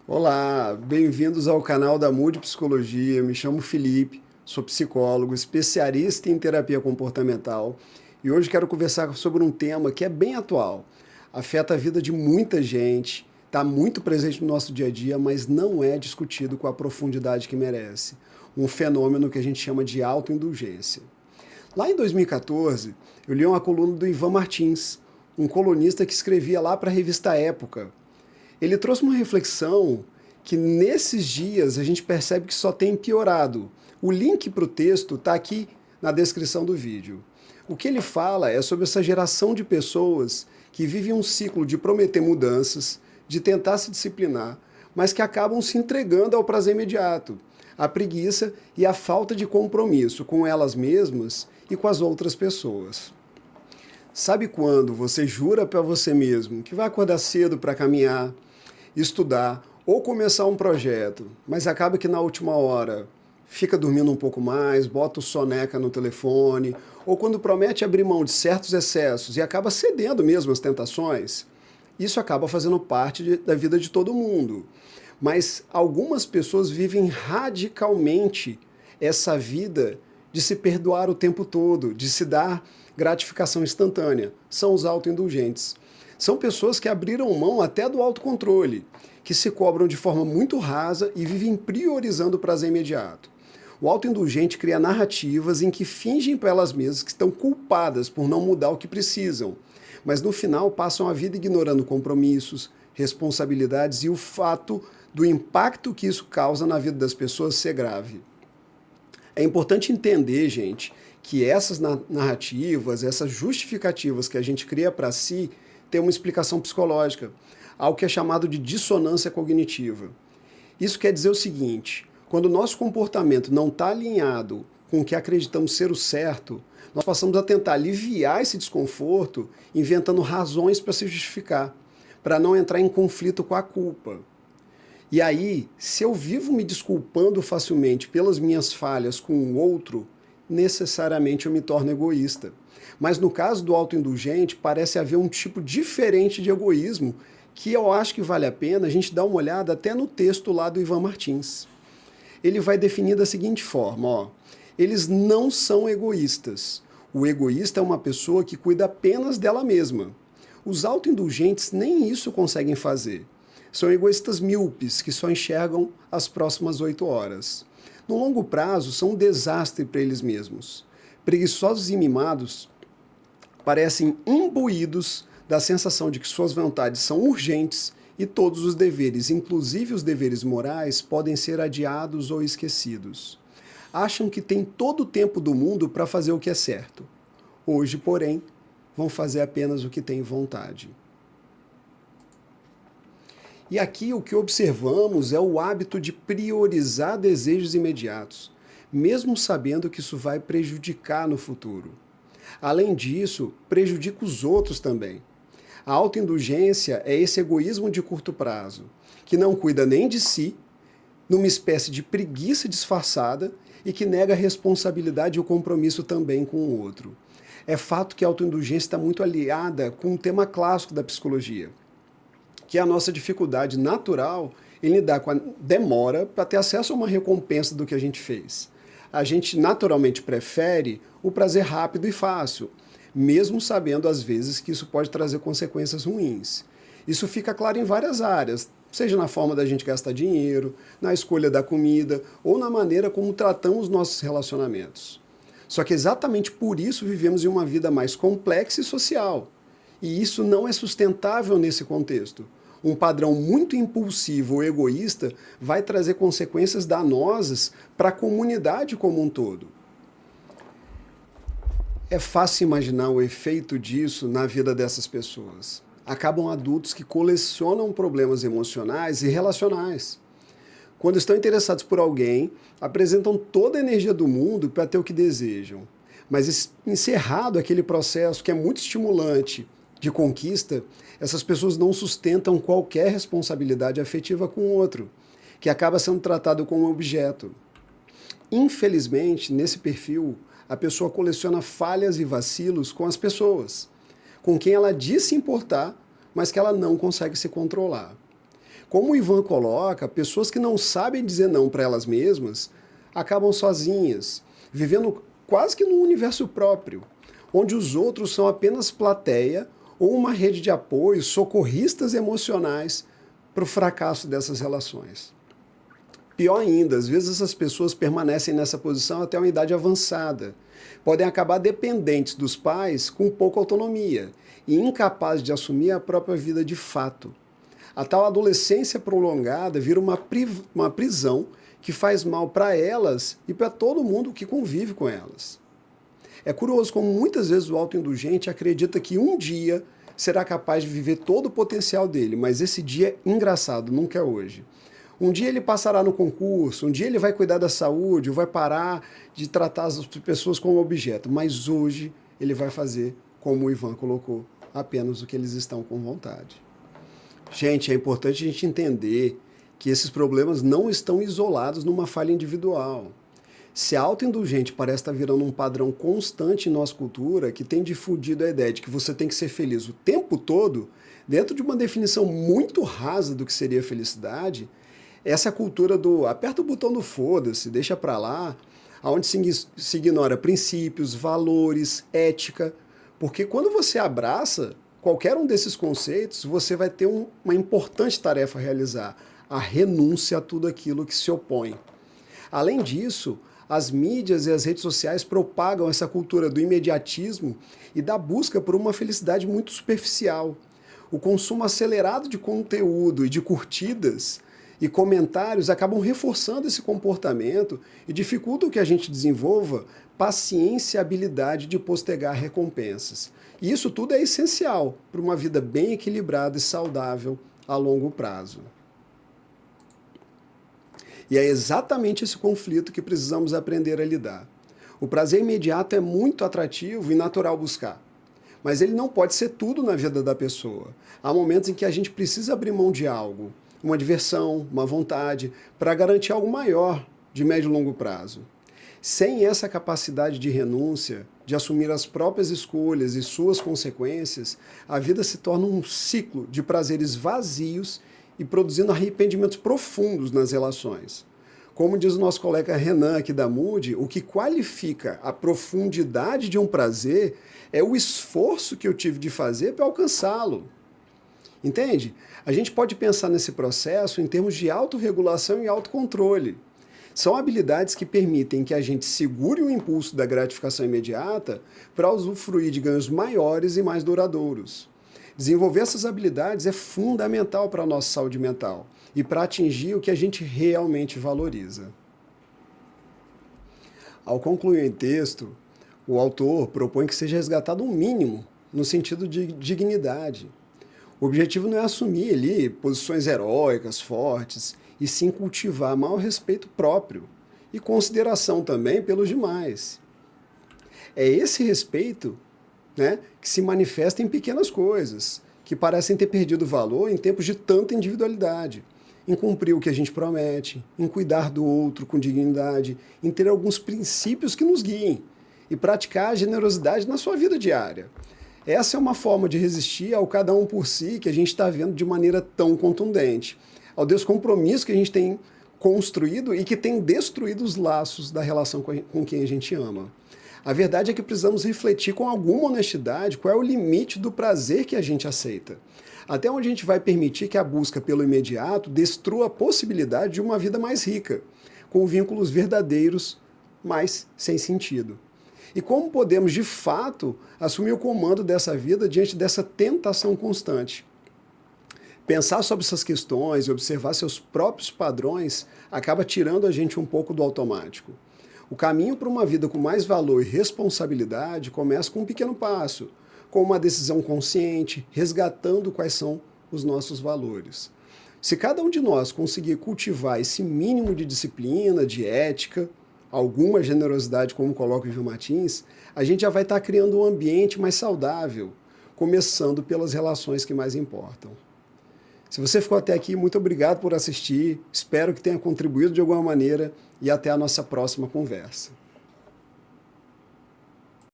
Olá, bem-vindos ao canal da Mude Psicologia. Me chamo Felipe, sou psicólogo, especialista em terapia comportamental e hoje quero conversar sobre um tema que é bem atual, afeta a vida de muita gente, está muito presente no nosso dia a dia, mas não é discutido com a profundidade que merece. Um fenômeno que a gente chama de autoindulgência. Lá em 2014, eu li uma coluna do Ivan Martins, um colunista que escrevia lá para a revista Época. Ele trouxe uma reflexão que nesses dias a gente percebe que só tem piorado. O link para o texto está aqui na descrição do vídeo. O que ele fala é sobre essa geração de pessoas que vivem um ciclo de prometer mudanças, de tentar se disciplinar, mas que acabam se entregando ao prazer imediato, à preguiça e à falta de compromisso com elas mesmas e com as outras pessoas. Sabe quando você jura para você mesmo que vai acordar cedo para caminhar, estudar ou começar um projeto, mas acaba que na última hora fica dormindo um pouco mais, bota o soneca no telefone, ou quando promete abrir mão de certos excessos e acaba cedendo mesmo às tentações? Isso acaba fazendo parte da vida de todo mundo. Mas algumas pessoas vivem radicalmente essa vida de se perdoar o tempo todo, de se dar gratificação instantânea. São os autoindulgentes. São pessoas que abriram mão até do autocontrole, que se cobram de forma muito rasa e vivem priorizando o prazer imediato. O autoindulgente cria narrativas em que fingem para elas mesmas que estão culpadas por não mudar o que precisam, mas no final passam a vida ignorando compromissos, responsabilidades e o fato do impacto que isso causa na vida das pessoas ser grave. É importante entender, gente, que essas narrativas, essas justificativas que a gente cria para si, tem uma explicação psicológica, algo que é chamado de dissonância cognitiva. Isso quer dizer o seguinte: quando o nosso comportamento não está alinhado com o que acreditamos ser o certo, nós passamos a tentar aliviar esse desconforto inventando razões para se justificar, para não entrar em conflito com a culpa. E aí, se eu vivo me desculpando facilmente pelas minhas falhas com o outro, necessariamente eu me torno egoísta. Mas no caso do autoindulgente, parece haver um tipo diferente de egoísmo que eu acho que vale a pena a gente dar uma olhada até no texto lá do Ivan Martins. Ele vai definir da seguinte forma, ó: eles não são egoístas. O egoísta é uma pessoa que cuida apenas dela mesma. Os autoindulgentes nem isso conseguem fazer. São egoístas míopes que só enxergam as próximas 8 horas. No longo prazo, são um desastre para eles mesmos. Preguiçosos e mimados parecem imbuídos da sensação de que suas vontades são urgentes e todos os deveres, inclusive os deveres morais, podem ser adiados ou esquecidos. Acham que têm todo o tempo do mundo para fazer o que é certo. Hoje, porém, vão fazer apenas o que têm vontade. E aqui o que observamos é o hábito de priorizar desejos imediatos, mesmo sabendo que isso vai prejudicar no futuro. Além disso, prejudica os outros também. A autoindulgência é esse egoísmo de curto prazo, que não cuida nem de si, numa espécie de preguiça disfarçada e que nega a responsabilidade e o compromisso também com o outro. É fato que a autoindulgência está muito aliada com um tema clássico da psicologia, que é a nossa dificuldade natural em lidar com a demora para ter acesso a uma recompensa do que a gente fez. A gente naturalmente prefere o prazer rápido e fácil, mesmo sabendo às vezes que isso pode trazer consequências ruins. Isso fica claro em várias áreas, seja na forma da gente gastar dinheiro, na escolha da comida ou na maneira como tratamos nossos relacionamentos. Só que exatamente por isso vivemos em uma vida mais complexa e social. E isso não é sustentável nesse contexto. Um padrão muito impulsivo ou egoísta vai trazer consequências danosas para a comunidade como um todo. É fácil imaginar o efeito disso na vida dessas pessoas. Acabam adultos que colecionam problemas emocionais e relacionais. Quando estão interessados por alguém, apresentam toda a energia do mundo para ter o que desejam. Mas encerrado aquele processo que é muito estimulante de conquista, essas pessoas não sustentam qualquer responsabilidade afetiva com o outro, que acaba sendo tratado como objeto. Infelizmente, nesse perfil, a pessoa coleciona falhas e vacilos com as pessoas, com quem ela diz se importar, mas que ela não consegue se controlar. Como o Ivan coloca, pessoas que não sabem dizer não para elas mesmas acabam sozinhas, vivendo quase que num universo próprio, onde os outros são apenas plateia ou uma rede de apoio, socorristas emocionais para o fracasso dessas relações. Pior ainda, às vezes essas pessoas permanecem nessa posição até uma idade avançada. Podem acabar dependentes dos pais com pouca autonomia e incapazes de assumir a própria vida de fato. A tal adolescência prolongada vira uma prisão que faz mal para elas e para todo mundo que convive com elas. É curioso como muitas vezes o autoindulgente acredita que um dia será capaz de viver todo o potencial dele, mas esse dia é engraçado, nunca é hoje. Um dia ele passará no concurso, um dia ele vai cuidar da saúde, ou vai parar de tratar as outras pessoas como objeto, mas hoje ele vai fazer, como o Ivan colocou, apenas o que eles estão com vontade. Gente, é importante a gente entender que esses problemas não estão isolados numa falha individual. Se a autoindulgente parece estar virando um padrão constante em nossa cultura, que tem difundido a ideia de que você tem que ser feliz o tempo todo, dentro de uma definição muito rasa do que seria felicidade, essa cultura do aperta o botão do foda-se, deixa pra lá, onde se ignora princípios, valores, ética, porque quando você abraça qualquer um desses conceitos, você vai ter uma importante tarefa a realizar, a renúncia a tudo aquilo que se opõe. Além disso, as mídias e as redes sociais propagam essa cultura do imediatismo e da busca por uma felicidade muito superficial. O consumo acelerado de conteúdo e de curtidas e comentários acabam reforçando esse comportamento e dificultam que a gente desenvolva paciência e habilidade de postergar recompensas. E isso tudo é essencial para uma vida bem equilibrada e saudável a longo prazo. E é exatamente esse conflito que precisamos aprender a lidar. O prazer imediato é muito atrativo e natural buscar, mas ele não pode ser tudo na vida da pessoa. Há momentos em que a gente precisa abrir mão de algo, uma diversão, uma vontade, para garantir algo maior de médio e longo prazo. Sem essa capacidade de renúncia, de assumir as próprias escolhas e suas consequências, a vida se torna um ciclo de prazeres vazios e produzindo arrependimentos profundos nas relações. Como diz o nosso colega Renan aqui da Mood, o que qualifica a profundidade de um prazer é o esforço que eu tive de fazer para alcançá-lo. Entende? A gente pode pensar nesse processo em termos de autorregulação e autocontrole. São habilidades que permitem que a gente segure o impulso da gratificação imediata para usufruir de ganhos maiores e mais duradouros. Desenvolver essas habilidades é fundamental para a nossa saúde mental e para atingir o que a gente realmente valoriza. Ao concluir o texto, o autor propõe que seja resgatado um mínimo no sentido de dignidade. O objetivo não é assumir ali posições heróicas, fortes, e sim cultivar maior respeito próprio e consideração também pelos demais. É esse respeito, né, que se manifesta em pequenas coisas, que parecem ter perdido valor em tempos de tanta individualidade, em cumprir o que a gente promete, em cuidar do outro com dignidade, em ter alguns princípios que nos guiem e praticar a generosidade na sua vida diária. Essa é uma forma de resistir ao cada um por si que a gente está vendo de maneira tão contundente, ao descompromisso que a gente tem construído e que tem destruído os laços da relação com quem a gente ama. A verdade é que precisamos refletir com alguma honestidade qual é o limite do prazer que a gente aceita. Até onde a gente vai permitir que a busca pelo imediato destrua a possibilidade de uma vida mais rica, com vínculos verdadeiros, mas sem sentido. E como podemos, de fato, assumir o comando dessa vida diante dessa tentação constante? Pensar sobre essas questões e observar seus próprios padrões acaba tirando a gente um pouco do automático. O caminho para uma vida com mais valor e responsabilidade começa com um pequeno passo, com uma decisão consciente, resgatando quais são os nossos valores. Se cada um de nós conseguir cultivar esse mínimo de disciplina, de ética, alguma generosidade, como coloca o Ivan Martins, a gente já vai estar criando um ambiente mais saudável, começando pelas relações que mais importam. Se você ficou até aqui, muito obrigado por assistir, espero que tenha contribuído de alguma maneira e até a nossa próxima conversa.